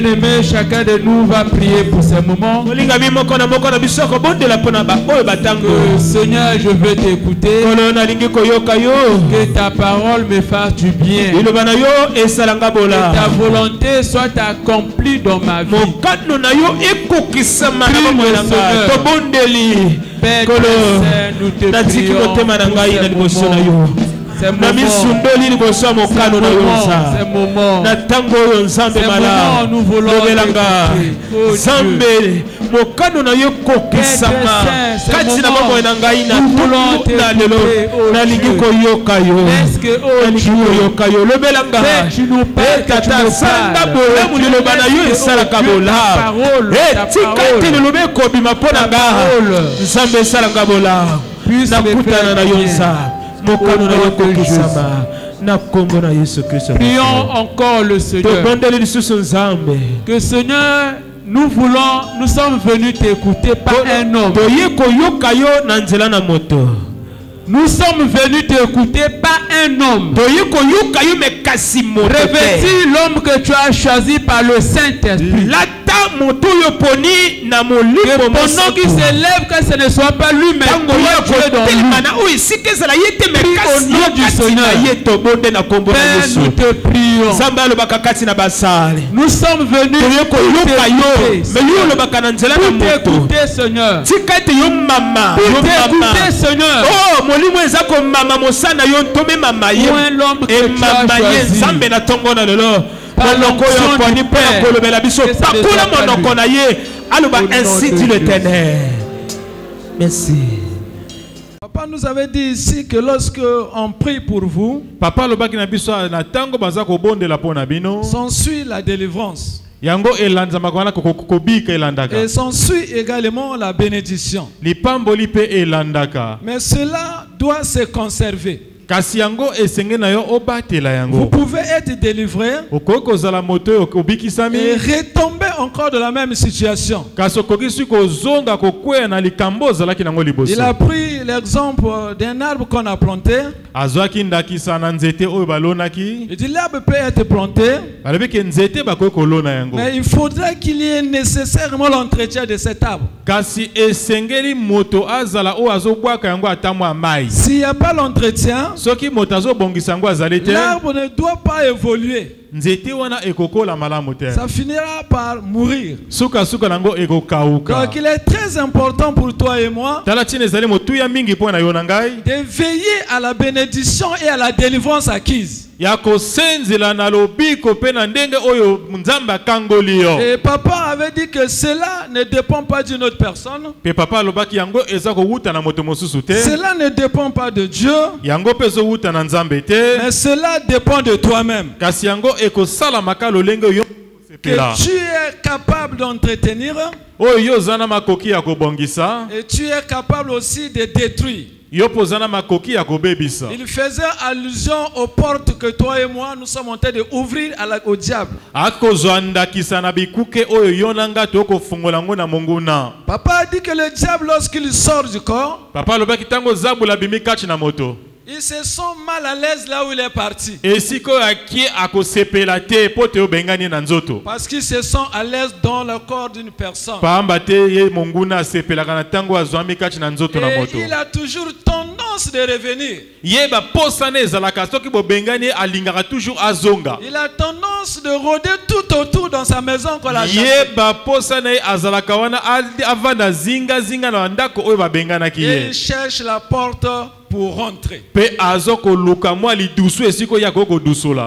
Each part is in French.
Bien-aimé, chacun de nous va prier pour ce moment. Seigneur, je veux t'écouter. Que ta parole me fasse du bien. Que ta volonté soit accomplie dans ma vie. Père, nous te prions pour ce moment. C'est moment. Nous voulons prions encore le Seigneur. Que Seigneur, nous sommes venus t'écouter par un homme. Nous sommes venus t'écouter par un homme. Revêtis l'homme que tu as choisi par le Saint-Esprit. Que pendant qu'il s'élève, que ce ne soit pas lui, mais toi tu es dans lui. Au nom du Seigneur. Père, nous te prions. Nous sommes venus t'écouter, Seigneur. T'écouter, Seigneur. Où est l'homme que tu as choisi? Ainsi dit l'Éternel. Merci. Papa nous avait dit ici que lorsque on prie pour vous, s'ensuit la délivrance. Et s'ensuit également la bénédiction. Mais cela doit se conserver. Vous pouvez être délivré et retomber encore de la même situation. Il a pris l'exemple d'un arbre qu'on a planté. Il dit l'arbre peut être planté, mais il faudrait qu'il y ait nécessairement l'entretien de cet arbre. S'il n'y a pas l'entretien, l'arbre ne doit pas évoluer. Ça finira par mourir. Donc il est très important pour toi et moi de veiller à la bénédiction et à la délivrance acquise. Et papa avait dit que cela ne dépend pas d'une autre personne. Cela ne dépend pas de Dieu. Mais cela dépend de toi-même. Que tu es capable d'entretenir. Et tu es capable aussi de détruire. Il faisait allusion aux portes que toi et moi nous sommes en train d'ouvrir au diable. Papa a dit que le diable, lorsqu'il sort du corps, il se sent mal à l'aise là où il est parti. Parce qu'il se sent à l'aise dans le corps d'une personne. Et il a toujours tendance de revenir. Il a tendance de rôder tout autour dans sa maison qu'on l'a chassé. Et il cherche la porte pour rentrer.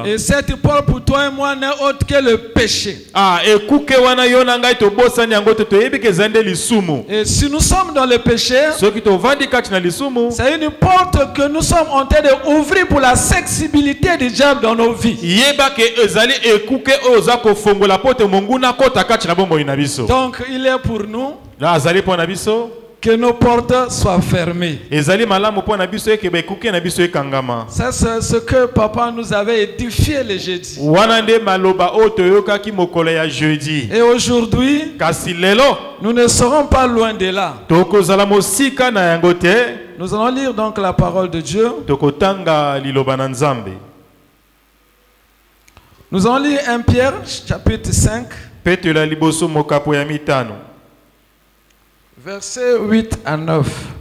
Et cette porte pour toi et moi n'est autre que le péché. Et si nous sommes dans le péché, c'est une porte que nous sommes en train d'ouvrir pour la sensibilité du diable dans nos vies. Donc il est pour nous que nos portes soient fermées. Ça c'est ce que papa nous avait édifié le jeudi. Et aujourd'hui, nous ne serons pas loin de là. Nous allons lire donc la parole de Dieu. Nous allons lire 1 Pierre chapitre 5. Versets 8 à 9.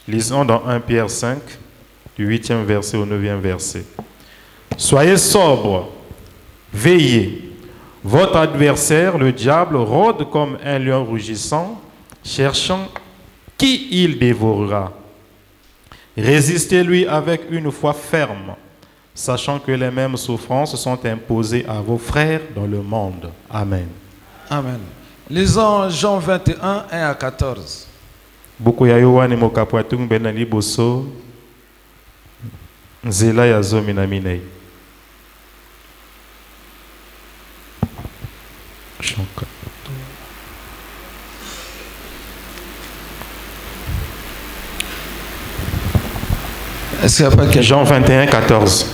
Lisons dans 1 Pierre 5, du 8e verset au 9e verset. Soyez sobres, veillez. Votre adversaire, le diable, rôde comme un lion rugissant, cherchant qui il dévorera. Résistez-lui avec une foi ferme, sachant que les mêmes souffrances sont imposées à vos frères dans le monde. Amen. Amen. Lisons Jean 21, 1 à 14. Beaucoup ya yohane mokapoatung bena liboso nzela ya zomi na minei. Jean 21, 14.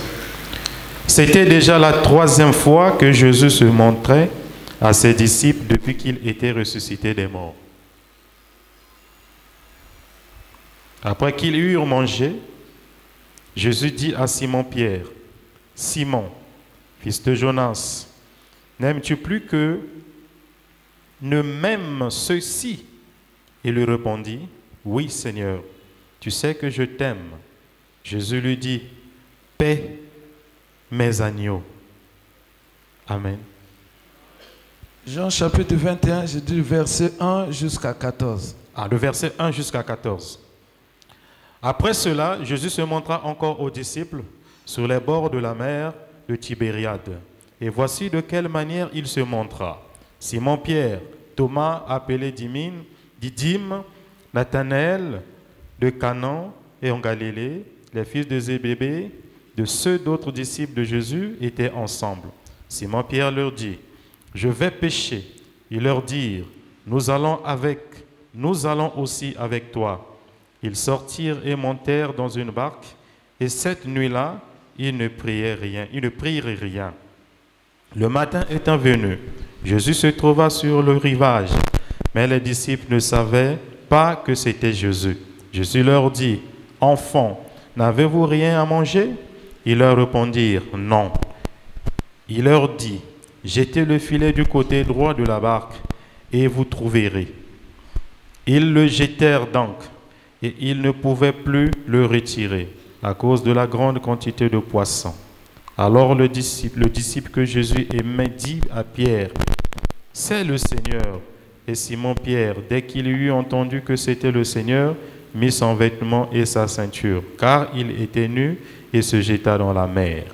C'était déjà la 3e fois que Jésus se montrait à ses disciples depuis qu'il était ressuscité des morts. Après qu'ils eurent mangé, Jésus dit à Simon-Pierre, « Simon, fils de Jonas, n'aimes-tu plus que ne m'aiment ceux-ci » Il lui répondit, « Oui, Seigneur, tu sais que je t'aime. » Jésus lui dit, « Paie mes agneaux. » Amen. Jean chapitre 21, je dis verset 1 jusqu'à 14. Le verset 1 jusqu'à 14. Après cela, Jésus se montra encore aux disciples sur les bords de la mer de Tibériade. Et voici de quelle manière il se montra. Simon-Pierre, Thomas appelé Didyme, Nathanaël de Canaan et en Galilée, les fils de Zébédée, de ceux d'autres disciples de Jésus étaient ensemble. Simon-Pierre leur dit, « Je vais pêcher. » Ils leur dirent, « Nous allons aussi avec toi. » Ils sortirent et montèrent dans une barque, et cette nuit-là, ils ne prirent rien. Le matin étant venu, Jésus se trouva sur le rivage, mais les disciples ne savaient pas que c'était Jésus. Jésus leur dit, « Enfants, n'avez-vous rien à manger ?» Ils leur répondirent, « Non. » Il leur dit, « Jetez le filet du côté droit de la barque, et vous trouverez. » Ils le jetèrent donc, et ils ne pouvaient plus le retirer à cause de la grande quantité de poissons. Alors le disciple que Jésus aimait dit à Pierre, « C'est le Seigneur. » Et Simon-Pierre, dès qu'il eut entendu que c'était le Seigneur, mit son vêtement et sa ceinture, car il était nu, et se jeta dans la mer.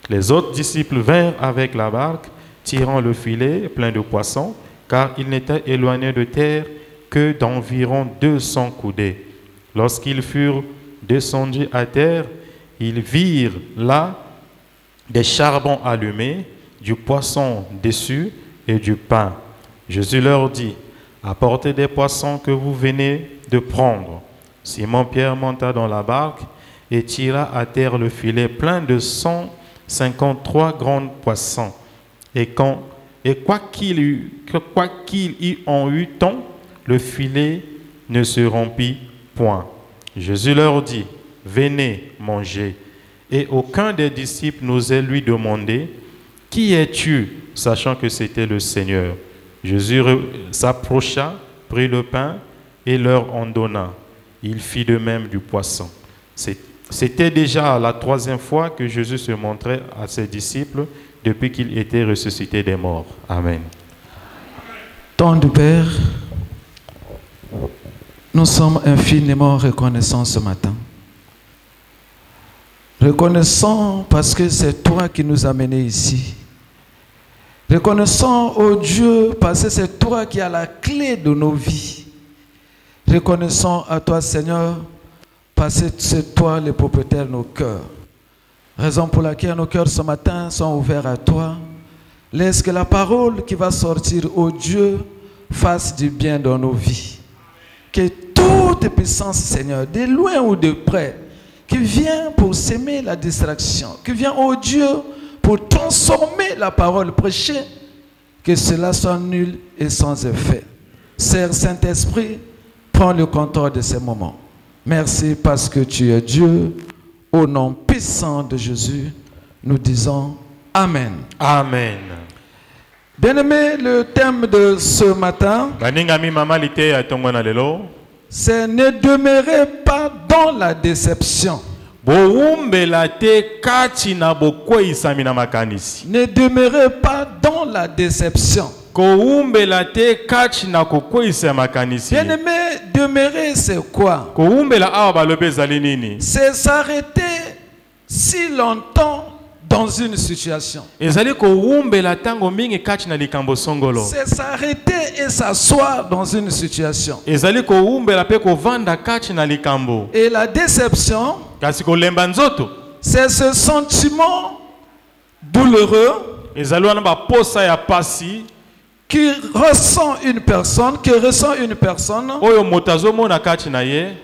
Les autres disciples vinrent avec la barque, tirant le filet plein de poissons, car ils n'étaient éloignés de terre que d'environ 200 coudées. Lorsqu'ils furent descendus à terre, ils virent là des charbons allumés, du poisson dessus et du pain. Jésus leur dit, « Apportez des poissons que vous venez de prendre. » Simon-Pierre monta dans la barque et tira à terre le filet plein de 153 grands poissons. Et quoi qu'il y en eût tant, le filet ne se rompit point. Jésus leur dit, « Venez manger. » Et aucun des disciples n'osait lui demander, « Qui es-tu » sachant que c'était le Seigneur. Jésus s'approcha, prit le pain et leur en donna. Il fit de même du poisson. C'était déjà la 3e fois que Jésus se montrait à ses disciples depuis qu'il était ressuscité des morts. Amen. Tendre Père, nous sommes infiniment reconnaissants ce matin. Reconnaissants parce que c'est toi qui nous as menés ici. Reconnaissant, oh Dieu, parce que c'est toi qui as la clé de nos vies. Reconnaissant à toi, Seigneur, parce que c'est toi le propriétaire de nos cœurs. Raison pour laquelle nos cœurs ce matin sont ouverts à toi. Laisse que la parole qui va sortir, oh Dieu, fasse du bien dans nos vies. Que toute puissance, Seigneur, de loin ou de près, qui vient pour s'aimer la distraction, qui vient, oh Dieu, pour transformer la parole prêchée, que cela soit nul et sans effet. Seigneur Saint-Esprit, prends le contrôle de ces moments. Merci parce que tu es Dieu. Au nom puissant de Jésus, nous disons Amen. Amen. Bien-aimés, le thème de ce matin, c'est ne demeurez pas dans la déception. Ne demeurez pas dans la déception. Bien-aimé, demeurer c'est quoi? C'est s'arrêter si longtemps dans une situation. C'est s'arrêter et s'asseoir dans une situation. Et la déception, c'est ce sentiment douloureux que ressent une personne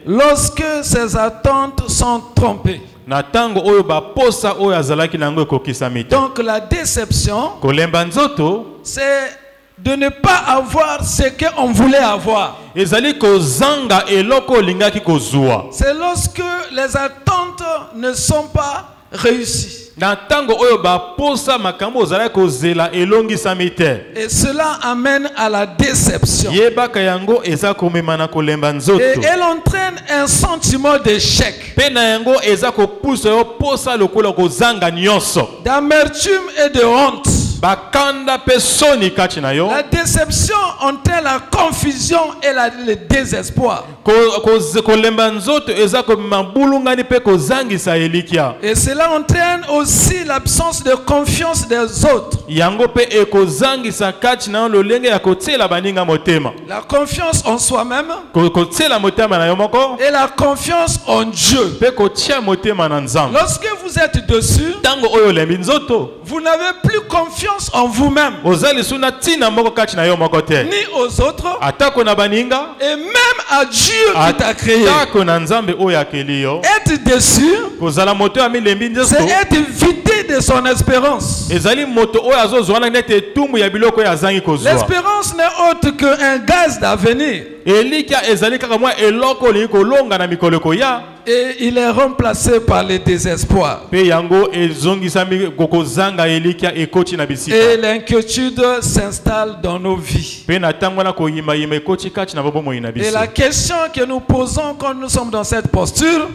lorsque ses attentes sont trompées. Donc la déception, c'est de ne pas avoir ce qu'on voulait avoir. C'est lorsque les attentes ne sont pas réussies. Et cela amène à la déception. Et elle entraîne un sentiment d'échec, d'amertume et de honte. La déception entraîne la confusion et le désespoir. Et cela entraîne aussi l'absence de confiance des autres. La confiance en soi-même et la confiance en Dieu. Lorsque vous êtes dessus, vous n'avez plus confiance en vous-même, ni aux autres, et même à Dieu qui t'a créé. Être déçu, c'est être vidé de son espérance. L'espérance n'est autre qu'un gaz d'avenir. Et il est remplacé par le désespoir. Et l'inquiétude s'installe dans nos vies. Et la question que nous posons quand nous sommes dans cette posture,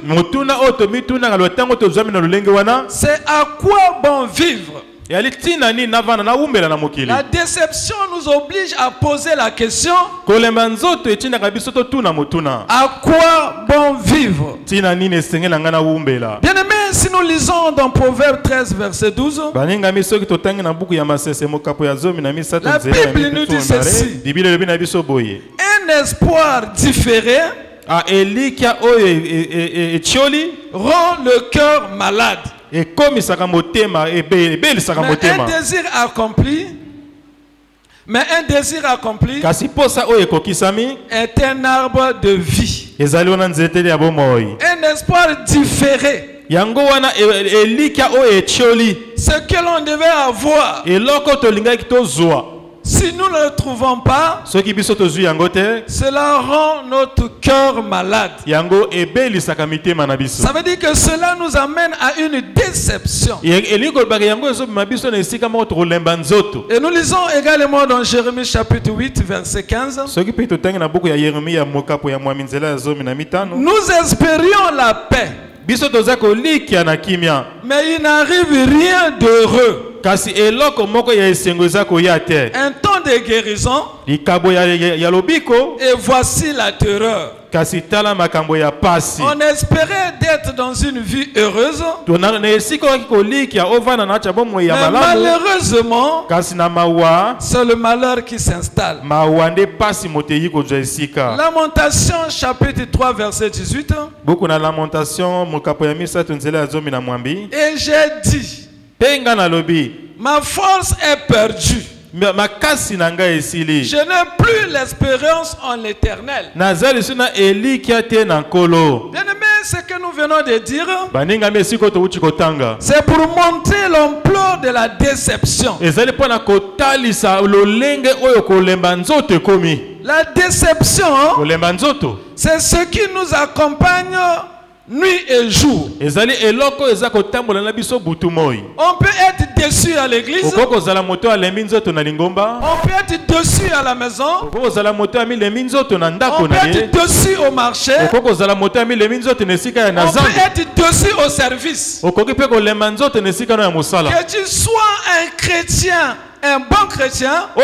c'est à quoi bon vivre? La déception nous oblige à poser la question: à quoi bon vivre? Bien-aimés, si nous lisons dans Proverbe 13, verset 12, la Bible nous dit ceci: un espoir différé rend le cœur malade. Mais un désir accompli est un arbre de vie. Un espoir différé, ce que l'on devait avoir, si nous ne le trouvons pas, cela rend notre cœur malade. Ça veut dire que cela nous amène à une déception. Et nous lisons également dans Jérémie chapitre 8, verset 15. Nous espérions la paix, mais il n'arrive rien d'heureux. Un temps de guérison, et voici la terreur. On espérait d'être dans une vie heureuse, mais malheureusement, c'est le malheur qui s'installe. Lamentation chapitre 3, verset 18. Et j'ai dit, ma force est perdue. Je n'ai plus l'espérance en l'Éternel. Bien-aimé, ce que nous venons de dire, c'est pour montrer l'ampleur de la déception. La déception, c'est ce qui nous accompagne nuit et jour. On peut être déçu à l'église. On peut être déçu à la maison. On peut être déçu au marché. On peut être déçu au service. Que tu sois un chrétien, un bon chrétien, que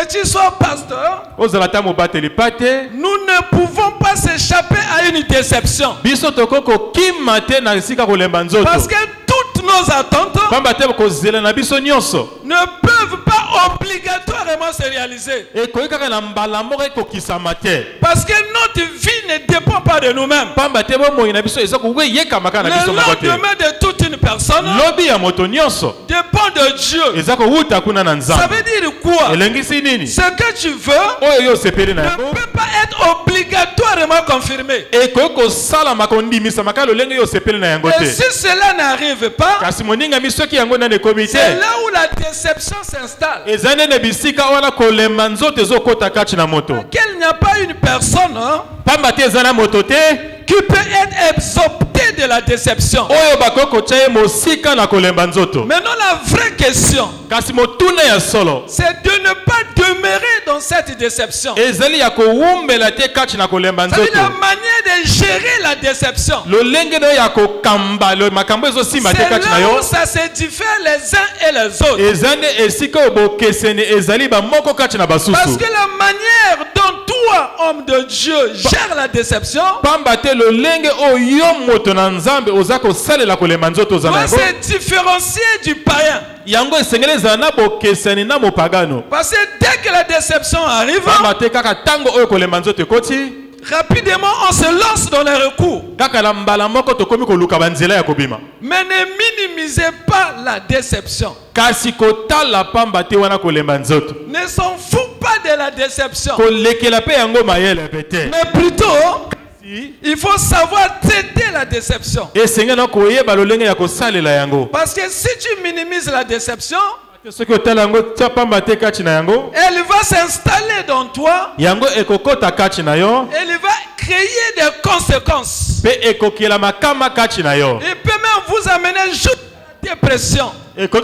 tu sois pasteur, nous ne pouvons pas s'échapper à une déception. Parce que toutes nos attentes ne peuvent pas obligatoirement se réaliser. Parce que notre vie ne dépend pas de nous-mêmes. Le lendemain de toute une personne dépend de Dieu. Ça veut dire quoi? Ce que tu veux ne peut pas être obligatoirement confirmé. Et si cela n'arrive pas, c'est là où la déception s'installe. Qu'il n'y a pas une personne qui peut être absorbée de la déception. Maintenant, la vraie question, c'est de ne pas demeurer dans cette déception. C'est la manière de gérer la déception. C'est là où ça se diffère les uns et les autres. Parce que la manière dont toi, homme de Dieu, gère la déception doit se différencier du païen. Parce que dès que la déception arrive, rapidement on se lance dans les recours. Mais ne minimisez pas la déception. Ne s'en fout pas de la déception. Mais plutôt, il faut savoir traiter la déception. Parce que si tu minimises la déception, elle va s'installer dans toi. Elle va créer des conséquences. Il peut même vous amener jusqu'à la dépression. Il peut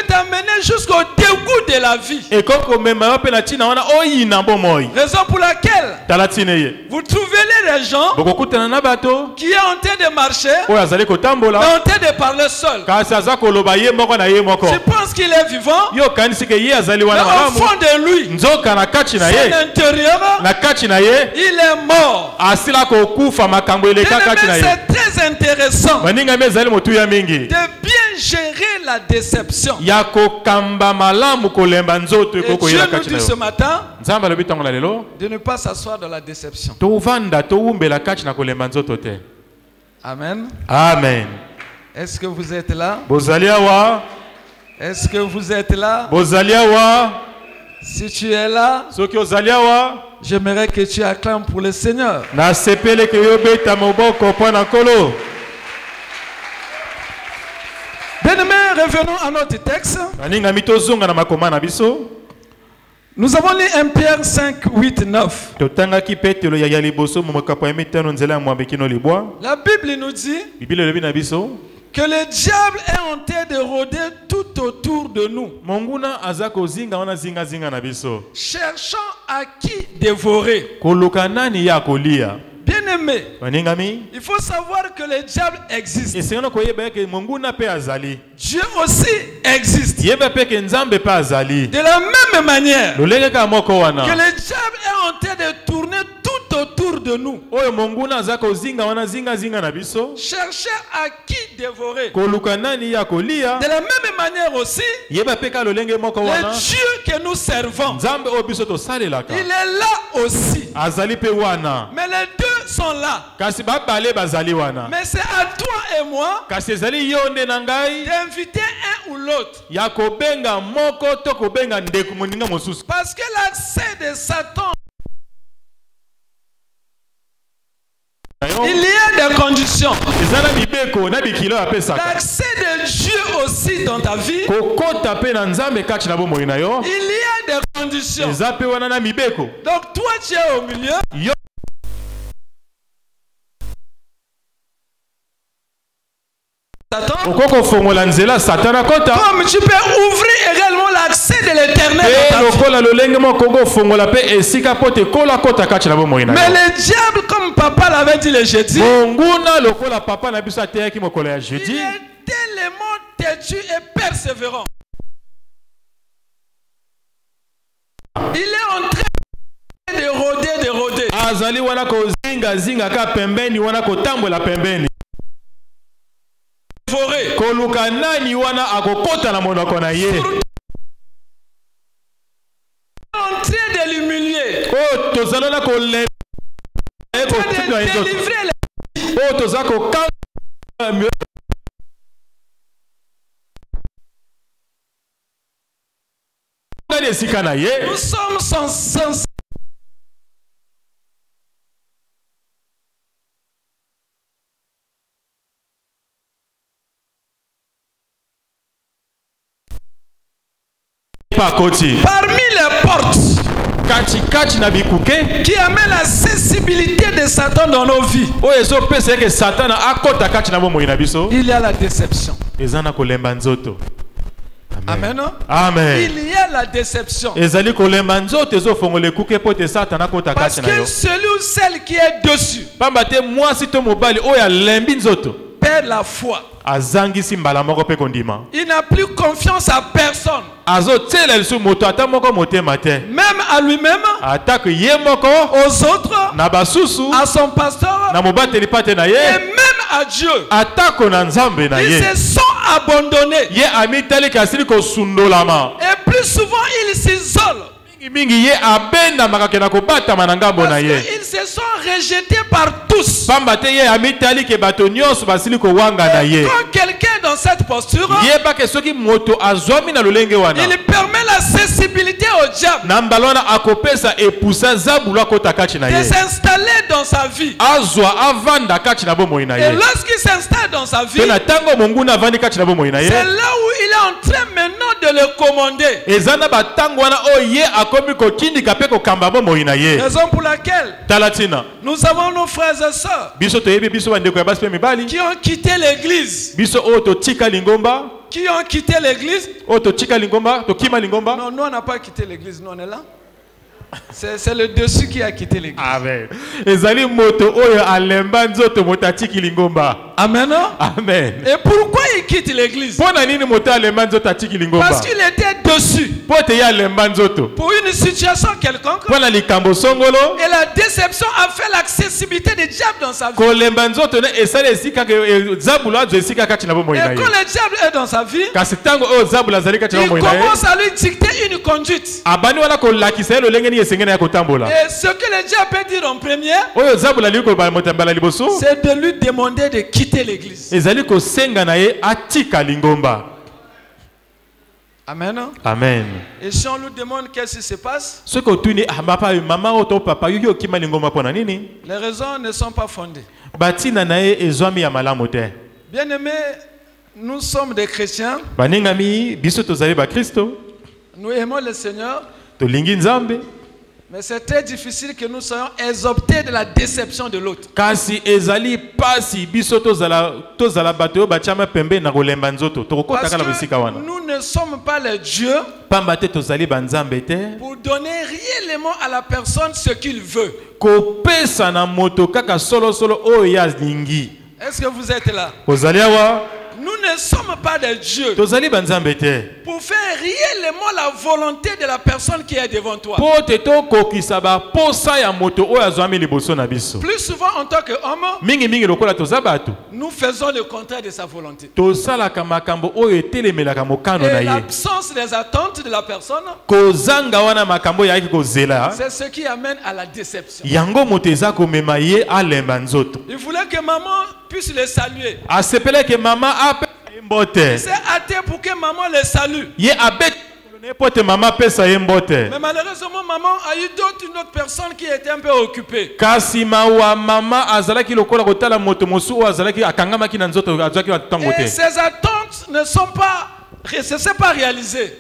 t'amener jusqu'au dégoût de la vie. Raison pour laquelle vous trouvez les gens qui est en train de marcher, mais en train de parler seul. Je pense qu'il est vivant, mais au fond de lui, son intérieur, il est mort. C'est très intéressant de bien gérer la déception. Et Dieu nous dit ce matin de ne pas s'asseoir dans la déception. Amen. Amen. Est-ce que vous êtes là? Est-ce que vous êtes là? Si tu es là, j'aimerais que tu acclames pour le Seigneur. Bien-aimés, revenons à notre texte. Nous avons lu 1 Pierre 5, 8, 9. La Bible nous dit que le diable est en train de rôder tout autour de nous, cherchant à qui dévorer. Bien-aimé, il faut savoir que le diable existe. Dieu aussi existe. De la même manière que le diable est en train de tourner tout autour de nous, chercher à qui dévorer. De la même manière aussi, le Dieu que nous servons, il est là aussi. Mais les deux sont là. Mais c'est à toi et moi d'inviter un ou l'autre. Parce que l'accès de Satan Il y a des conditions. L'accès de Dieu aussi dans ta vie. Il y a des conditions. Donc toi tu es au milieu. Comme tu peux ouvrir également l'accès de l'éternel. Mais le diable, comme papa l'avait dit le jeudi, il est tellement têtu et persévérant. Il est en train de rôder. Koluka nani wana akokota na monoko na ye. En train de l'humilier. Oh tozalona ko le ko tina yezo. Oh tozako ka nous sommes sans parmi les portes qui amènent la sensibilité de Satan dans nos vies, il y a la déception. Amen. Amen. Il y a la déception. Parce que celui ou celle qui est dessus perd la foi. Il n'a plus confiance à personne. Même à lui-même, aux autres, à son pasteur, et même à Dieu. Ils se sont abandonnés. Et plus souvent, ils s'isolent. Parce qu'ils se sont rejetés par tous. Et quand quelqu'un dans cette posture, il permet la sensibilité au diable de s'installer dans sa vie. Et lorsqu'il s'installe dans sa vie, c'est là où il est en train maintenant de le commander. Raison pour laquelle nous avons nos frères et sœurs qui ont quitté l'église. Qui ont quitté l'église. Non, nous on n'a pas quitté l'église, nous on est là. C'est le dessus qui a quitté l'église. Amen. Amen. Amen. Et pourquoi il quitte l'église? Parce qu'il était dessus. Pour une situation quelconque. Et la déception a fait l'accessibilité du diable dans sa vie. Et quand le diable est dans sa vie, il commence à lui dicter une conduite. Et ce que le diable peut dire en premier, c'est de lui demander de quitter l'église. Amen. Amen. Et si on lui demande qu'est-ce qui se passe, les raisons ne sont pas fondées. Bien aimés, nous sommes des chrétiens. Nous aimons le Seigneur. Mais c'est très difficile que nous soyons exoptés de la déception de l'autre. Parce que nous ne sommes pas les dieux pour donner réellement à la personne ce qu'il veut. Est-ce que vous êtes là? Nous ne sommes pas des dieux pour faire réellement la volonté de la personne qui est devant toi. Plus souvent en tant qu'homme, nous faisons le contraire de sa volonté. Et l'absence des attentes de la personne, c'est ce qui amène à la déception. Il voulait que maman puisse le saluer. Il s'est hâté pour que maman le salue. Mais malheureusement, maman a eu une autre personne qui était un peu occupée. Et ses attentes ne sont pas réalisées.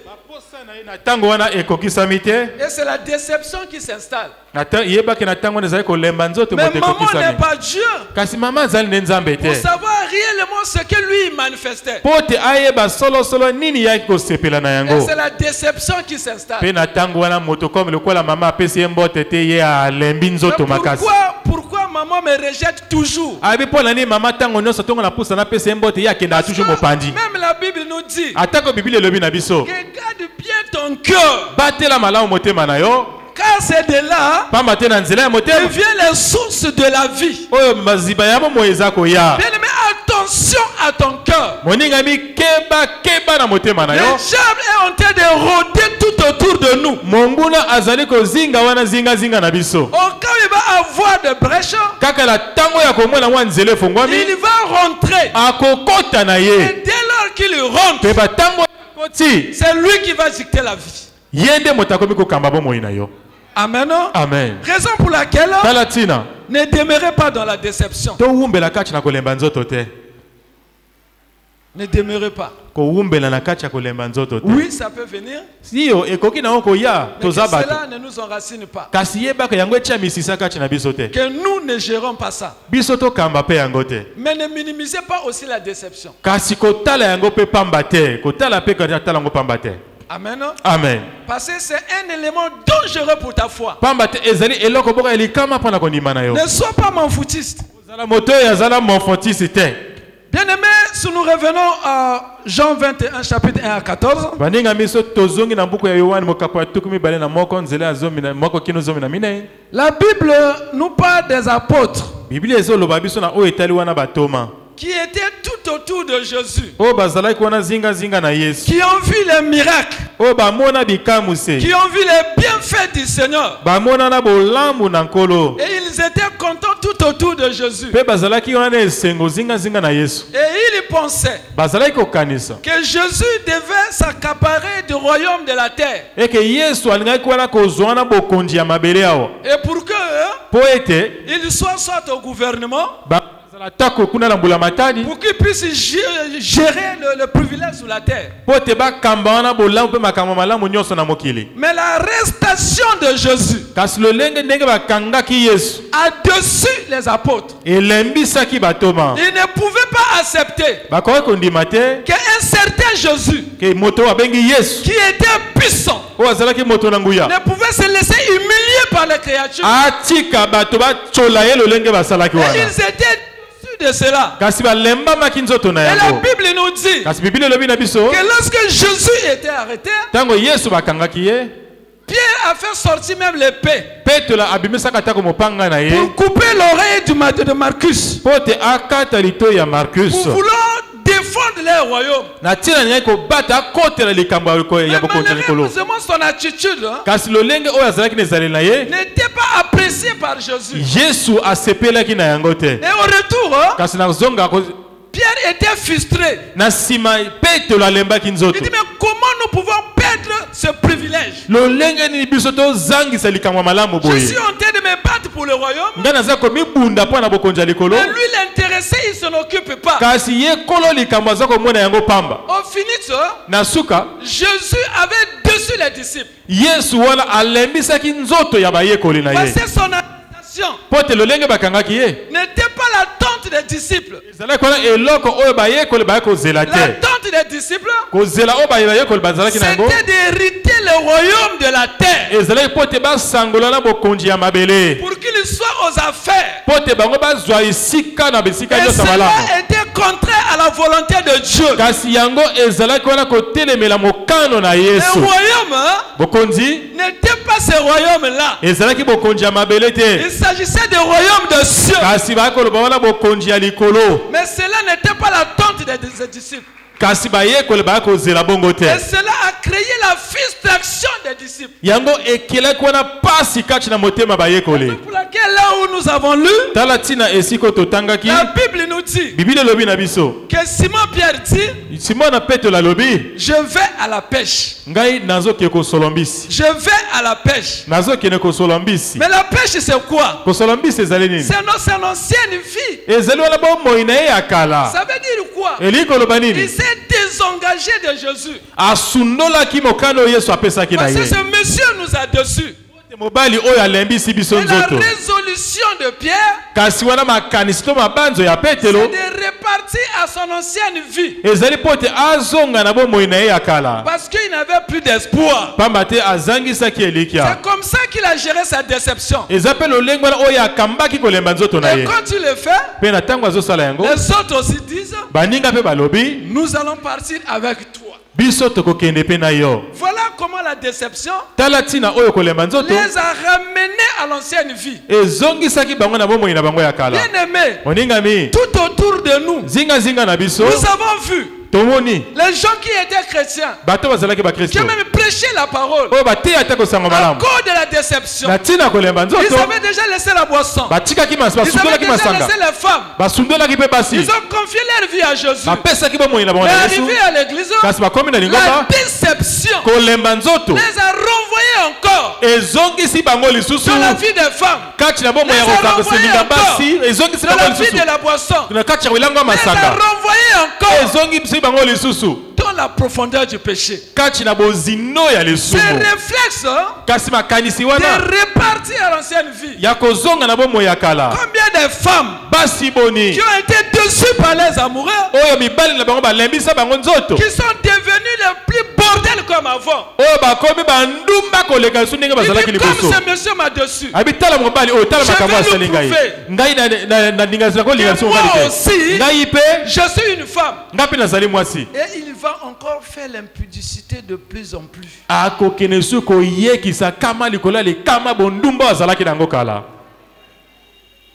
Et c'est la déception qui s'installe. Mais maman n'est pas Dieu pour savoir réellement ce que lui manifestait. Et c'est la déception qui s'installe. Pourquoi maman me rejette toujours? Même la Bible nous dit, regarde bien ton cœur, car c'est de là que viennent les sources de la vie. Bien aimé, attention à ton cœur. Le diable est en train de rôder tout autour de nous. Au cas où il va avoir des brèches, il va rentrer. Et dès lors qu'il rentre, c'est lui qui va dicter la vie. Amen. Amen. Raison pour laquelle ne demeurez pas dans la déception. Ne demeurez pas. Oui, ça peut venir. Mais que cela ne nous enracine pas. Que nous ne gérons pas ça. Mais ne minimisez pas aussi la déception. Amen. Amen. Parce que c'est un élément dangereux pour ta foi. Ne sois pas m'enfoutiste. Bien aimé, si nous revenons à Jean 21, chapitre 1 à 14. La Bible nous parle des apôtres qui étaient tout autour de Jésus, qui ont vu les miracles, qui ont vu les bienfaits du Seigneur, et ils étaient contents tout autour de Jésus. Et ils pensaient que Jésus devait s'accaparer du royaume de la terre, et pour que il soit au gouvernement, pour qu'il puisse gérer le privilège sur la terre. Mais l'arrestation de Jésus a-dessus les apôtres. Il ne pouvait pas accepter qu'un certain Jésus qui était puissant ne pouvait se laisser humilier par les créatures. Et ils étaient de cela. Et la Bible nous dit que lorsque Jésus était arrêté, Pierre a fait sortir même l'épée pour couper l'oreille de Marcus, pour vouloir défendre leur royaume. Malheureusement, son attitude n'était pas appréciée par Jésus. Et au retour, Pierre était frustré. Il dit, mais comment nous pouvons perdre ce privilège? Je suis en train de me battre pour le royaume. Mais lui, l'intéressé, il ne s'en occupe pas. Au finish, Jésus avait dessus les disciples. Parce que son n'était pas l'attente des disciples. L'attente des disciples, c'était d'hériter le royaume de la terre, pour qu'il soit aux affaires. Et cela était contraire à la volonté de Dieu. Le royaume n'était pas ce royaume-là. Il s'agissait du royaume de cieux. Mais cela n'était pas l'attente des disciples. Et cela a créé la frustration des disciples. C'est pour laquelle Quel est là où nous avons lu? Tala tina esiko totangaki. La Bible nous dit Bible lobi na biso. que Simon Pierre dit, Simon na Petro la lobi. je vais à la pêche. Ngai nazo ke ko solombisi. Je vais à la pêche. Nazo ke ne ko solombisi. Mais la pêche c'est quoi? Ko solombisi ezali nini? C'est une ancienne vie. Ezali wala bo moina ye akala. Ça veut dire quoi? Eliko loba nini? Il s'est désengagé de Jésus. Asundola ki mokano Yesu apesa ki na Parce ye. que ce monsieur nous a dessus. Mobali oyo alembisi biso Et la nzoto. résolution de Pierre, Kasi wana makanisi to mabanzo ya c'est Petelo. de repartir à son ancienne vie. Ezali pote azonga na bo moina ye akala. Parce qu'il n'avait plus d'espoir. Pamba te azangisaki elikia. C'est comme ça qu'il a géré sa déception. Ezape lolengo wana oyo akambaki kolemba nzoto na Et ye. quand tu le fais, Pe na tango azosala yango. les autres aussi disent, Baninga pe balobi. nous allons partir avec toi. Biso tokokende pe na yo. Voilà comment la déception Tala tina oyo kolemba nzoto. les a ramenés à l'ancienne vie. Ezongisaki bango na bomoi na bango ya kala. Bien aimé, Oningami. tout autour de nous, Zinga zinga na biso. nous avons vu Tomoni. les gens qui étaient chrétiens, Bato bazalaki ba qui Kristo. ont même prêché la parole. Oyo bateya te kosanga À malamu. cause de la déception, Na tina kolemba ils nzoto. avaient déjà laissé la boisson. Batikaki mas Ils avaient basundolaki déjà masanga. laissé les femmes. Basundolaki pe basi. Ils ont confié leur vie à Jésus. Bapesaki bomoi na bango Mais na Yesu. arrivé à l'église, Kasi bakomi na la lingomba. déception Kolemba nzoto. les a renvoyés encore Ezongisi bango lisusu. dans la vie des femmes, Kati na bomoi ya Les a kokanga renvoyés selinga encore. basi. Ezongisi dans bango la vie lisusu. de la boisson, Na kati ya wilanga les a masanga. renvoyés encore Ezongisi bango lisusu. dans la profondeur du péché. Kati na bozino ya Ces lisumu. réflexes Kasi makanisi de wana repartir à l'ancienne vie. ya kozonga na bomoi ya kala. Combien de femmes Basi boni. qui ont été déçues par les amoureux, Oyo mibali na bango balembisa bango nzoto. qui sont devenus les plus bordels comme avant. Oyo bakomi bandumba koleka lisusu ndenge Il bazalaki dit, liboso. comme ce monsieur m'a déçu, Abi tala mobali oyo tala Je makambo vais asali le ngai. prouver. Ngai na ndinga zako linga Et so moi ngai aussi, te. Ngai pe je suis une femme. ngapi nazali mwasi. Et il va encore faire l'impudicité de plus en plus. Akokene su koyekisa kama likola le kama bondumba azalaki nango kala.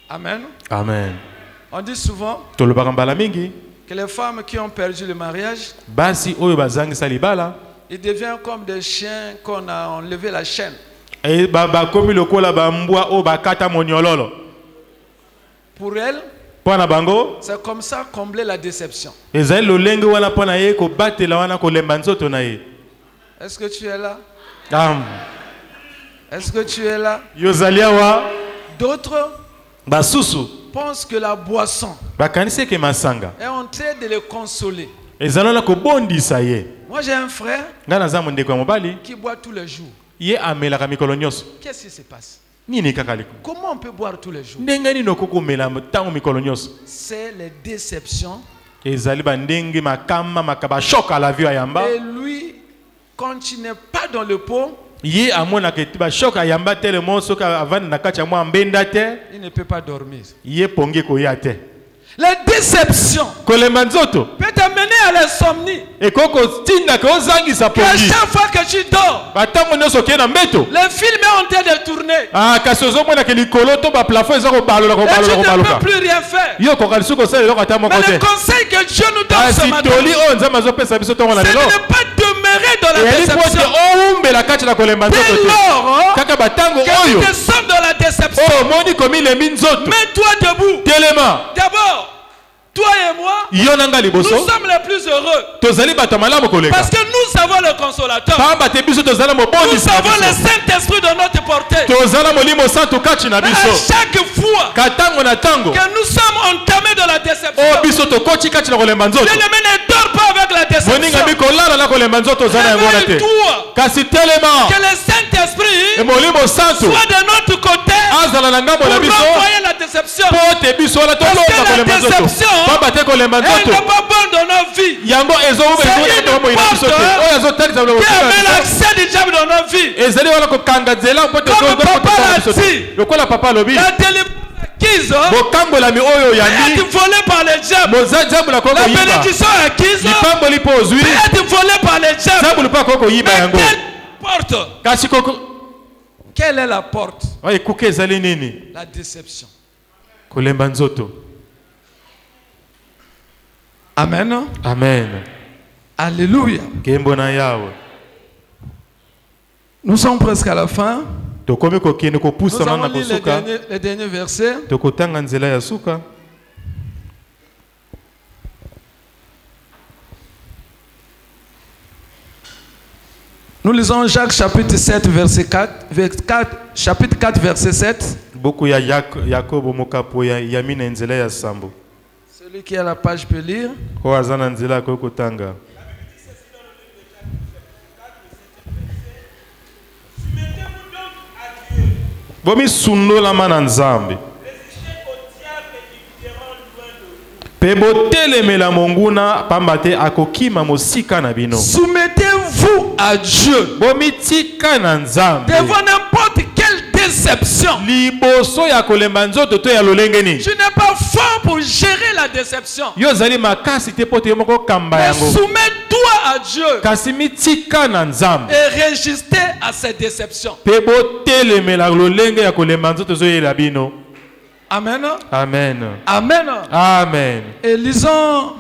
Amen. Amen. On dit souvent Tolobaka mbala mingi que les femmes qui ont perdu le mariage, basi oyo bazangisa libala ils deviennent comme des chiens qu'on a enlevé la chaîne. e bakomi lokola bambwa oyo bakata moniololo. Pour elles, Mpo na bango c'est comme ça combler la déception. ezali lolenge wana mpo na ye kobatela wana kolemba nzoto na ye. Est-ce que tu es là? Am. Est-ce que tu es là? Yozali awa D'autres basusu pensent que la boisson bakanisi eke masanga est en train de les consoler. ezali wana kobondisa ye. Moi, j'ai un frère Ngai naza mondeko ya mobali qui boit tous les jours. ye amelaka mikolo nyonso. Qu'est-ce qui se passe? Nini kaka liko Comment on peut boire tous les jours? ndenge nini okoki komela ntango mikolo nyonso. C'est les déceptions. Ezali bandenge makama makaba shoka à la vie ayamba. Et lui, quand il n'est pas dans le pot, Ye amonaka ete bashoka ayamba tellement soki avandi na kati ya mwa mbenda te. il ne peut pas dormir. Ye pongi koya te. La déception Kolemba nzoto peut t'amener à l'insomnie. ekoki kotindaka ozangisa À pongi. chaque fois que tu dors, Batango nyonso okei na mbeto. le film est en train de tourner. Ah, kasi ozomonaka likolo to baplafond eza kobalola Et tu kobalola ne kobaloka. peux plus rien faire. Yo koka lisuki kosala eloko ata moko Mais le te. conseil que Dieu nous donne ce Kasi matin, toli oyo nzambe azopesa biso ntongo na c'est de lelo. ne pas demeurer dans la eyeli po ete déception. oumbela kati na kolemba Dès nzoto te. lors Kaka batango que tu oyo descends dans la déception, oyo omoni komilembi nzoto mets-toi debout. telema D'abord, toi et moi, yo na nga nous liboso sommes les plus heureux. tozali bato ya malamu koleka. Parce que nous avons le consolateur. pamba te biso tozala Nous mobondisi na avons le biso. Saint-Esprit de notre portée. tozala molimo santo kati na Mais à biso. chaque fois ka ntango na ntango que nous sommes entamés dans la déception, oyo biso tokoti kati na kolemba nzoto bien-aimé, ne dors pas avec la moninga déception. bikolala na kolemba nzoto oza na yango wana te. Réveille-toi. kasi telema Que le Saint-Esprit molimo santo soit de notre côté azala na ngambo pour na biso renvoyer la déception. mpo te biso wana tolonga Parce que la kolemba nzoto. déception, pamba te kolemba Elle n'est nzoto pas bonne dans nos vies. yango C'est une moyi na biso te porte oyo azotalisa qui amène biso l'accès du diable dans nos vies. ezali wana kokanga nzela mpo te Comme tozala papa kotala l'a biso te. dit. lokola papa alobi La délivrance acquise bokangolami oyo est oyambi volée par les diables. moza nzambula koki La koyiba bénédiction acquise lipamboli mpo ozwi est volée par les diables. nzambulu mpo akoki koyiba Mais yango quelle porte? kasi Quelle est la porte? ekuke ezali nini La déception. kolemba nzoto. Amen. Amen. Alléluia. Kembo na yawe. Nous sommes presque à la fin. Nous allons lire les derniers versets. Nous lisons Jacques chapitre 7 verset 4, chapitre 4 verset 7. Celui qui a la page peut lire. Soumettez-vous à Dieu devant n'importe quelle déception. Tu n'es pas fort pour gérer la déception. Mais soumets-toi à Dieu et résister à cette déception. Amen. Amen. Amen. Amen. Et lisons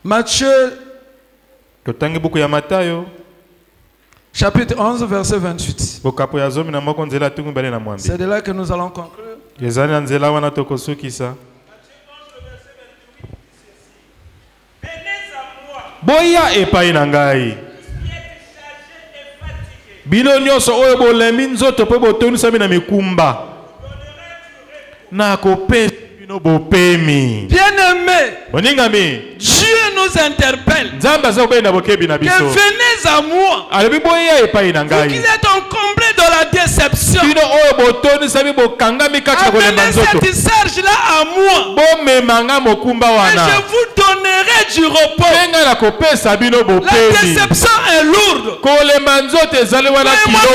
Matthieu chapitre 11 verset 28. C'est de là que nous allons conclure. Boya epai na ngai bino nyonso oyo bolemi nzoto po botonisami na mikumba na kopesa bino bopemi. Bien-aimé, Dieu nous interpelle que venez à moi, vous qui êtes encombrés dans la déception, amenez cette charge-là à moi et je vous donnerai du repos. La déception est lourde, mais moi je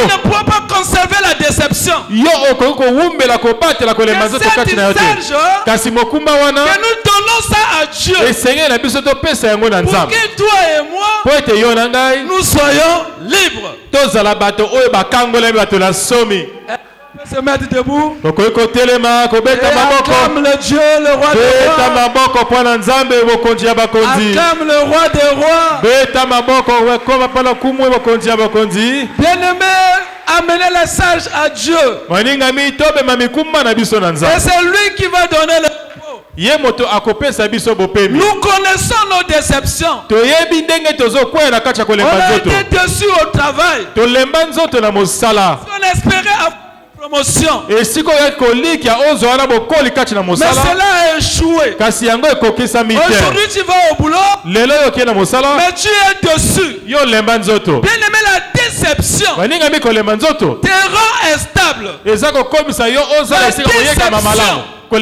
ne pourrais pas conserver la déception. Que nous donnons ça à Dieu pour que toi et moi nous soyons libres. Se mettre debout et acclame le Dieu, le roi des rois. Acclame le roi des rois. Bien-aimé, amenez les sages à Dieu et c'est lui qui va donner le repos. Nous connaissons nos déceptions. On a été déçus au travail. On espérait avoir promotion. Mais cela a échoué. Aujourd'hui tu vas au boulot, mais tu es dessus. Bien-aimé, la déception te rend instable. La déception te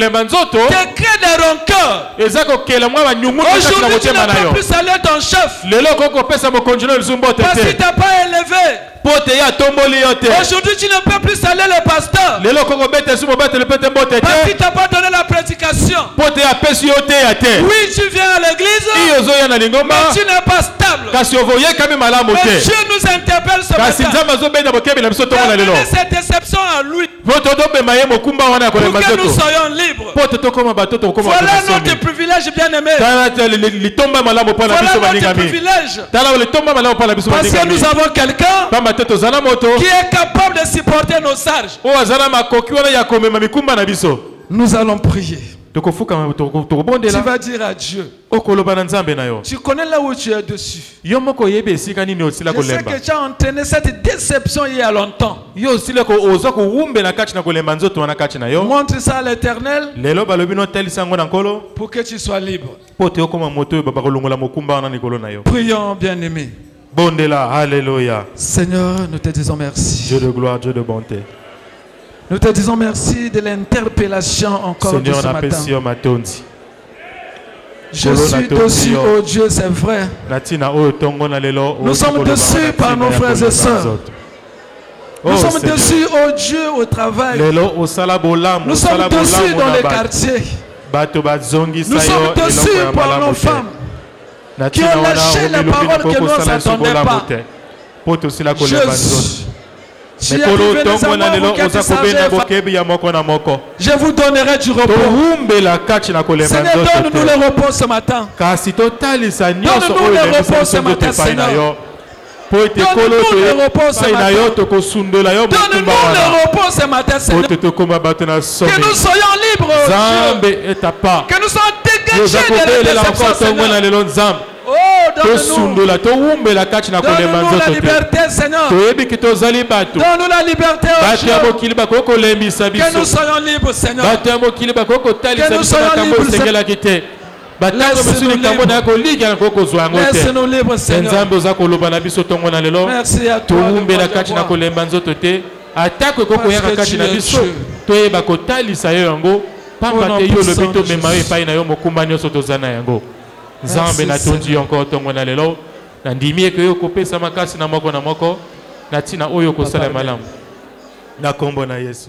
crée des rancœurs. Aujourd'hui tu ne peux plus saluer ton chef parce qu'il t'a pas élevé. Aujourd'hui tu ne peux plus saluer le pasteur parce qu'il t'a pas donné la prédication. Oui, tu viens à l'église, mais tu n'es pas stable. Mais Dieu nous interpelle ce matin. Amenez cette déception à lui pour que nous soyons libres. Voilà notre privilège, bien-aimé. Voilà notre privilège. Parce que nous avons quelqu'un qui est capable de supporter nos charges. Nous allons prier. Tu vas dire à Dieu. Tu connais là où tu es dessus. Je sais que tu as entraîné cette déception il y a longtemps. Montre ça à l'Éternel pour que tu sois libre. Prions, bien-aimés. Alléluia. Seigneur, nous te disons merci. Dieu de gloire, Dieu de bonté. Nous te disons merci de l'interpellation encore de ce matin. Je suis dessus, oh Dieu, c'est vrai. Nous sommes dessus par nos frères et sœurs. Nous sommes dessus, oh Dieu, au travail. Nous sommes dessus dans les quartiers. Nous sommes dessus par nos femmes qui ont lâché les paroles que nous ne s'attendaient pas. Jésus, si je vous donnerai du repos. Seigneur, donne-nous le repos ce matin. Donne-nous le repos ce matin, Seigneur. Donne-nous le repos ce matin. Donne-nous le repos ce matin, Seigneur. Que nous soyons libres, Dieu. Que nous soyons dégagés de la déception, Seigneur. Oh, donne-nous la liberté, Seigneur. Donne-nous la liberté, oh Dieu. Que nous soyons libres, Seigneur. Que nous soyons libres, Seigneur. Laisse-nous libres, Seigneur. Merci à toi. Nzambe natondi encore tongo na lelo na ndimi ke yo kopesa makasi na moko na tina oyo kosala malamu na kombo na Yesu.